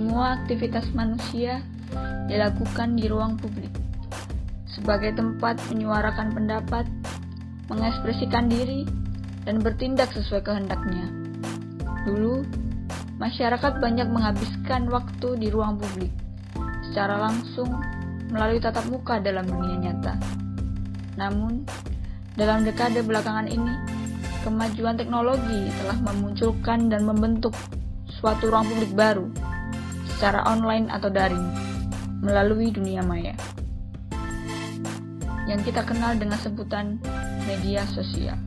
semua aktivitas manusia dilakukan di ruang publik sebagai tempat menyuarakan pendapat, mengekspresikan diri, dan bertindak sesuai kehendaknya. Dulu, masyarakat banyak menghabiskan waktu di ruang publik secara langsung melalui tatap muka dalam dunia nyata. Namun, dalam dekade belakangan ini, kemajuan teknologi telah memunculkan dan membentuk suatu ruang publik baru secara online atau daring melalui dunia maya yang kita kenal dengan sebutan media sosial.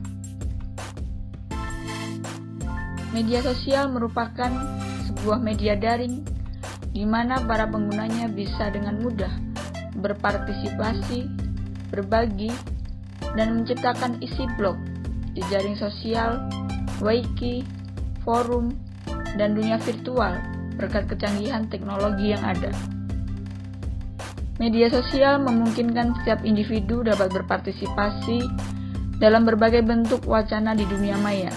Media sosial merupakan sebuah media daring di mana para penggunanya bisa dengan mudah berpartisipasi, berbagi, dan menciptakan isi blog di jaring sosial, wiki, forum, dan dunia virtual berkat kecanggihan teknologi yang ada. Media sosial memungkinkan setiap individu dapat berpartisipasi dalam berbagai bentuk wacana di dunia maya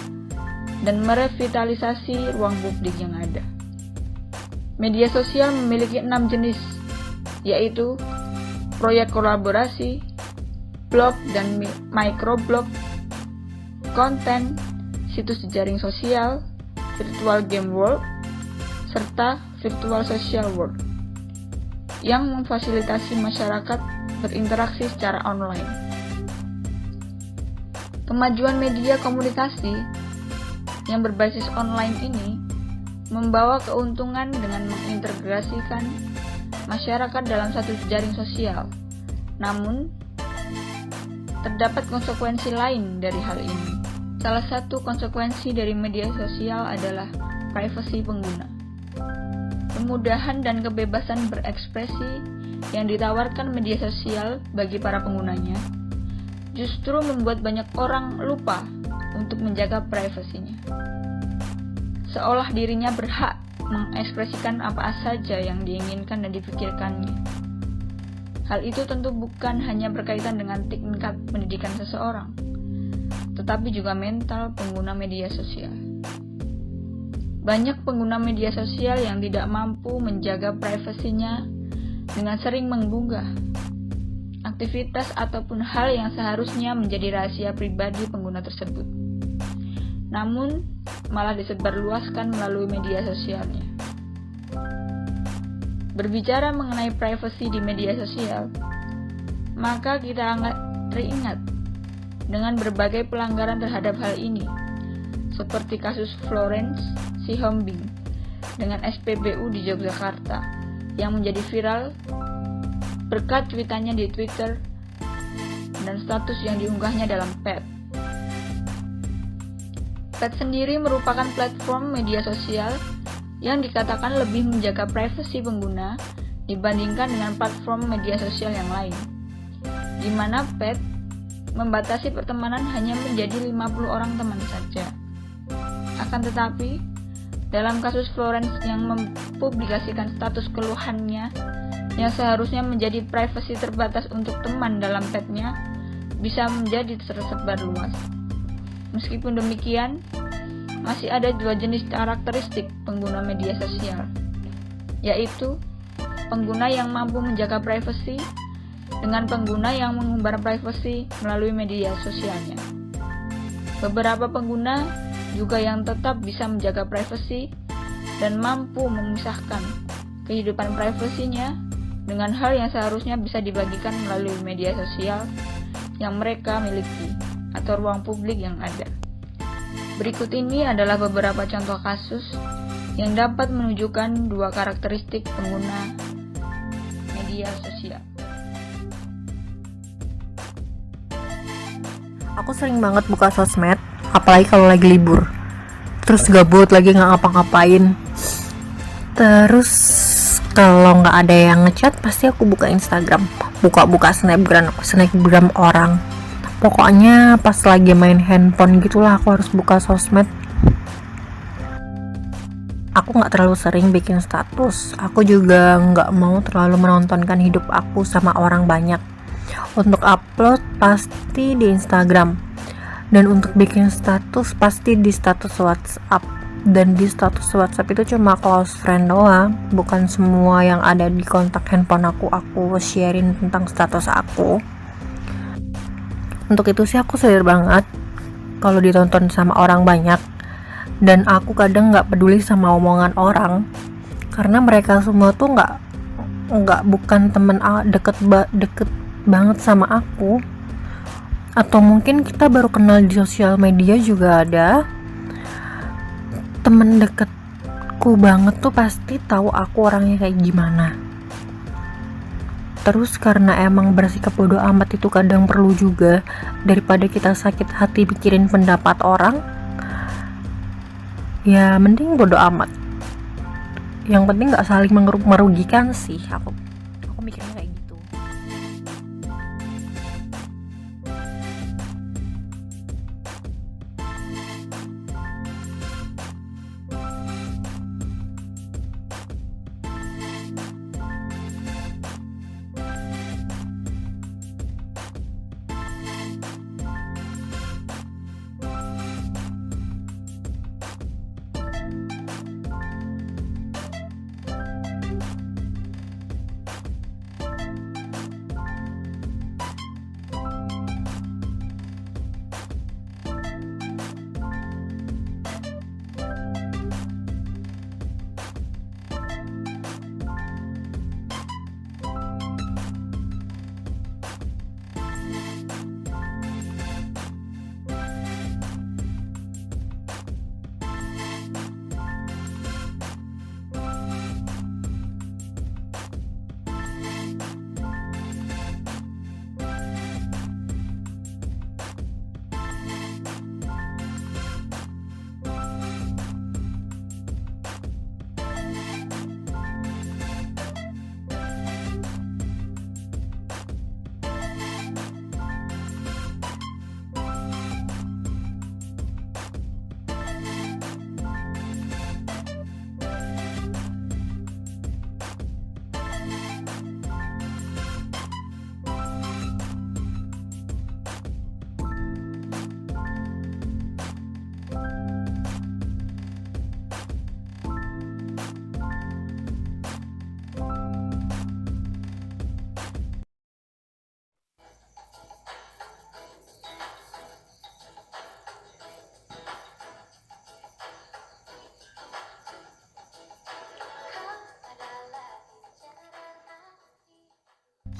dan merevitalisasi ruang publik yang ada. Media sosial memiliki 6 jenis, yaitu proyek kolaborasi, blog dan microblog, konten, situs jaring sosial, virtual game world, serta virtual social world yang memfasilitasi masyarakat berinteraksi secara online. Kemajuan media komunikasi yang berbasis online ini membawa keuntungan dengan mengintegrasikan masyarakat dalam satu jaring sosial. Namun, terdapat konsekuensi lain dari hal ini. Salah satu konsekuensi dari media sosial adalah privasi pengguna. Kemudahan dan kebebasan berekspresi yang ditawarkan media sosial bagi para penggunanya justru membuat banyak orang lupa untuk menjaga privasinya. Seolah dirinya berhak mengekspresikan apa saja yang diinginkan dan dipikirkannya. Hal itu tentu bukan hanya berkaitan dengan tingkat pendidikan seseorang, tetapi juga mental pengguna media sosial. Banyak pengguna media sosial yang tidak mampu menjaga privasinya dengan sering menggugah aktivitas ataupun hal yang seharusnya menjadi rahasia pribadi pengguna tersebut, namun malah disebarluaskan melalui media sosialnya. Berbicara mengenai privasi di media sosial, maka kita teringat dengan berbagai pelanggaran terhadap hal ini, seperti kasus Florence Sihombing dengan SPBU di Yogyakarta yang menjadi viral berkat cuitannya di Twitter dan status yang diunggahnya dalam PET. PET sendiri merupakan platform media sosial yang dikatakan lebih menjaga privasi pengguna dibandingkan dengan platform media sosial yang lain, di mana PET membatasi pertemanan hanya menjadi 50 orang teman saja. Akan tetapi, dalam kasus Florence yang mempublikasikan status keluhannya yang seharusnya menjadi privasi terbatas untuk teman dalam petnya bisa menjadi tersebar luas. Meskipun demikian, masih ada 2 jenis karakteristik pengguna media sosial, yaitu pengguna yang mampu menjaga privasi dengan pengguna yang mengumbar privasi melalui media sosialnya. Beberapa pengguna juga yang tetap bisa menjaga privasi dan mampu memisahkan kehidupan privasinya dengan hal yang seharusnya bisa dibagikan melalui media sosial yang mereka miliki atau ruang publik yang ada. Berikut ini adalah beberapa contoh kasus yang dapat menunjukkan 2 karakteristik pengguna media sosial. Aku sering banget buka sosmed, apalagi kalau lagi libur, terus gabut lagi nggak ngapa-ngapain. Terus kalau nggak ada yang ngechat, pasti aku buka Instagram, buka snapgram orang. Pokoknya pas lagi main handphone gitulah aku harus buka sosmed. Aku nggak terlalu sering bikin status. Aku juga nggak mau terlalu menontonkan hidup aku sama orang banyak. Untuk upload pasti di Instagram, dan untuk bikin status pasti di status WhatsApp. dan di status WhatsApp itu cuma close friend doang, bukan semua yang ada di kontak handphone aku sharein tentang status aku. Untuk itu sih aku sadar banget kalau ditonton sama orang banyak, dan aku kadang nggak peduli sama omongan orang karena mereka semua tuh bukan temen deket banget sama aku, atau mungkin kita baru kenal di sosial media juga ada. Temen deketku banget tuh pasti tahu aku orangnya kayak gimana. Terus karena emang bersikap bodoh amat itu kadang perlu juga, daripada kita sakit hati pikirin pendapat orang, ya mending bodoh amat. Yang penting gak saling merugikan sih, aku mikirnya kayak gitu.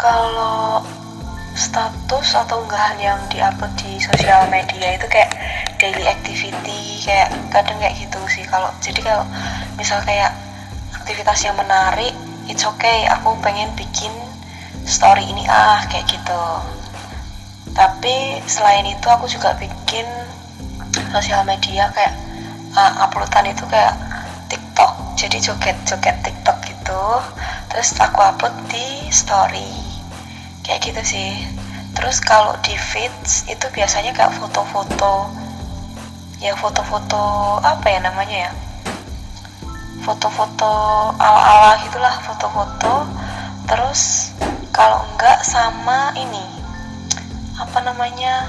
Kalau status atau unggahan yang diupload di sosial media itu kayak daily activity, kayak kadang kayak gitu sih. Kalau misal kayak aktivitas yang menarik, it's okay, aku pengen bikin story ini kayak gitu. Tapi selain itu aku juga bikin sosial media kayak uploadan itu kayak TikTok, jadi joget-joget TikTok gitu, terus aku upload di story kayak gitu sih. Terus kalau di feeds itu biasanya kayak foto-foto apa ya namanya ya, foto-foto ala-ala gitulah, foto-foto. Terus kalau enggak sama ini apa namanya,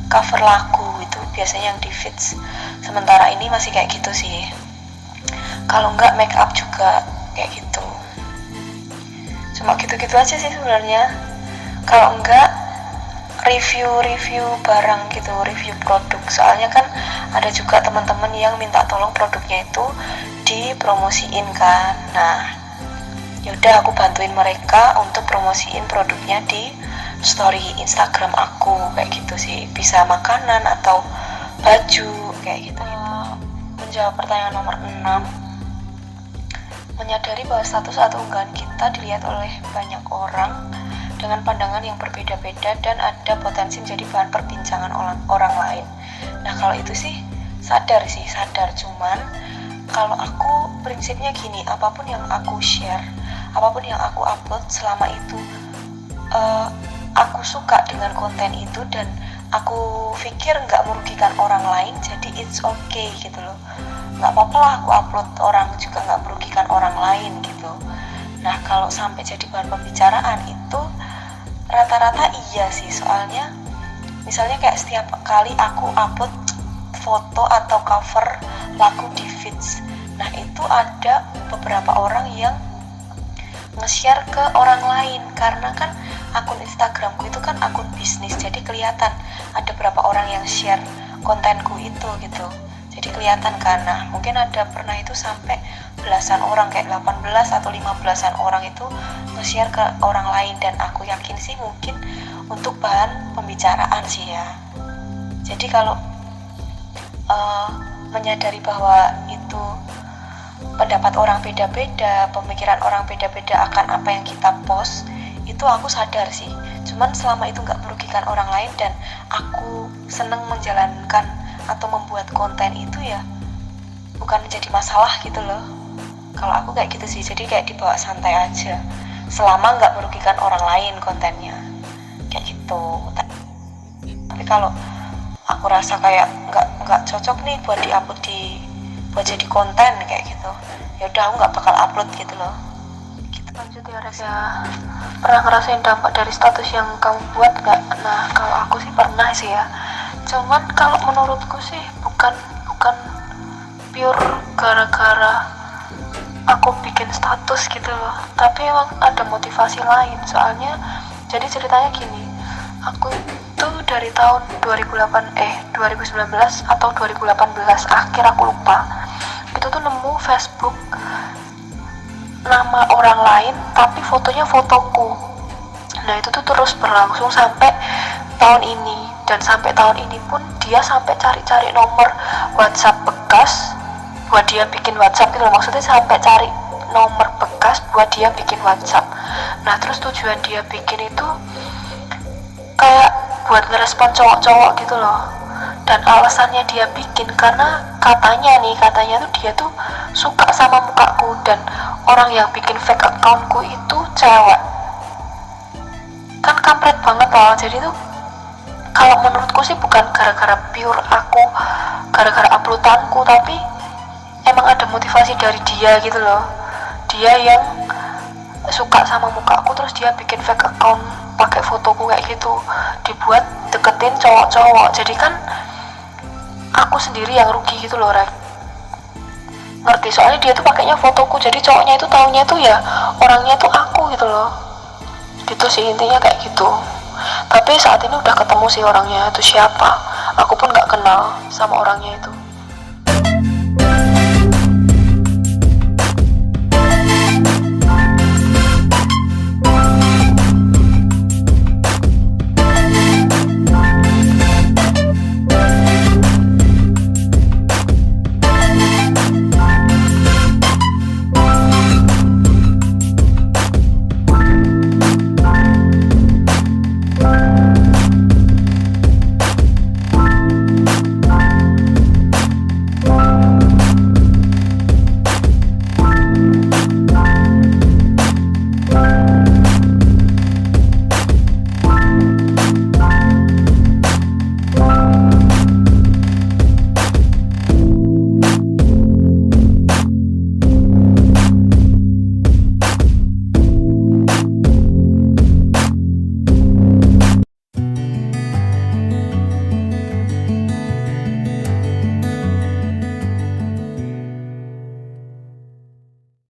cover lagu, itu biasanya yang di feeds. Sementara ini masih kayak gitu sih. Kalau enggak make up juga kayak gitu. Cuma gitu-gitu aja sih sebenarnya. Kalau enggak review barang gitu, review produk. Soalnya kan ada juga teman-teman yang minta tolong produknya itu dipromosiin kan. Nah, yaudah aku bantuin mereka untuk promosiin produknya di story Instagram aku kayak gitu sih. Bisa makanan atau baju kayak gitu. Menjawab pertanyaan nomor 6, menyadari bahwa status atau unggahan kita dilihat oleh banyak orang dengan pandangan yang berbeda-beda dan ada potensi menjadi bahan perbincangan orang lain. Nah, kalau itu sih sadar. Cuman kalau aku prinsipnya gini, apapun yang aku share, apapun yang aku upload, selama itu aku suka dengan konten itu dan aku pikir nggak merugikan orang lain, jadi it's okay gitu loh. Nggak apa-apa lah aku upload, orang juga nggak merugikan orang lain gitu. Nah, kalau sampai jadi bahan pembicaraan itu rata-rata iya sih. Soalnya misalnya kayak setiap kali aku upload foto atau cover lagu di feeds. Nah itu ada beberapa orang yang nge-share ke orang lain, karena kan akun Instagramku itu kan akun bisnis, jadi kelihatan ada berapa orang yang share kontenku itu gitu, jadi kelihatan kan. Nah mungkin ada pernah itu sampai belasan orang, kayak 18 atau 15-an orang itu nge-share ke orang lain, dan aku yakin sih mungkin untuk bahan pembicaraan sih ya. Jadi kalau menyadari bahwa itu pendapat orang beda-beda, pemikiran orang beda-beda akan apa yang kita post, itu aku sadar sih. Cuman selama itu nggak merugikan orang lain dan aku seneng menjalankan atau membuat konten itu, ya bukan menjadi masalah gitu loh. Kalau aku kayak gitu sih, jadi kayak dibawa santai aja selama nggak merugikan orang lain kontennya, kayak gitu. Tapi kalau aku rasa kayak nggak cocok nih buat diupload buat jadi konten kayak gitu, ya udah aku nggak bakal upload gitu loh. Gitu. Lanjut ya Rev ya. Pernah ngerasain dampak dari status yang kamu buat nggak? Nah kalau aku sih pernah sih ya. Cuman kalau menurutku sih bukan pure gara-gara aku bikin status gitu loh, tapi emang ada motivasi lain. Soalnya jadi ceritanya gini, aku itu dari tahun 2019 atau 2018 akhir, aku lupa, itu tuh nemu Facebook nama orang lain tapi fotonya fotoku. Nah itu tuh terus berlangsung sampai tahun ini, dan sampai tahun ini pun dia sampai cari-cari nomor WhatsApp bekas buat dia bikin WhatsApp gitu loh. Maksudnya sampai cari nomor bekas buat dia bikin WhatsApp. Nah terus tujuan dia bikin itu kayak buat ngerespon cowok-cowok gitu loh. Dan alasannya dia bikin karena katanya tuh dia tuh suka sama mukaku, dan orang yang bikin fake accountku itu cewek. Kan kampret banget loh. Jadi tuh kalau menurutku sih bukan gara-gara pure aku, gara-gara uploadanku, tapi emang ada motivasi dari dia gitu loh. Dia yang suka sama mukaku, terus dia bikin fake account pakai fotoku kayak gitu, dibuat deketin cowok-cowok. Jadi kan aku sendiri yang rugi gitu loh, Rek. Ngerti? Soalnya dia tuh pakainya fotoku, jadi cowoknya itu taunya tuh ya orangnya tuh aku gitu loh. Gitu sih intinya kayak gitu. Tapi saat ini udah ketemu sih orangnya itu siapa. Aku pun nggak kenal sama orangnya itu.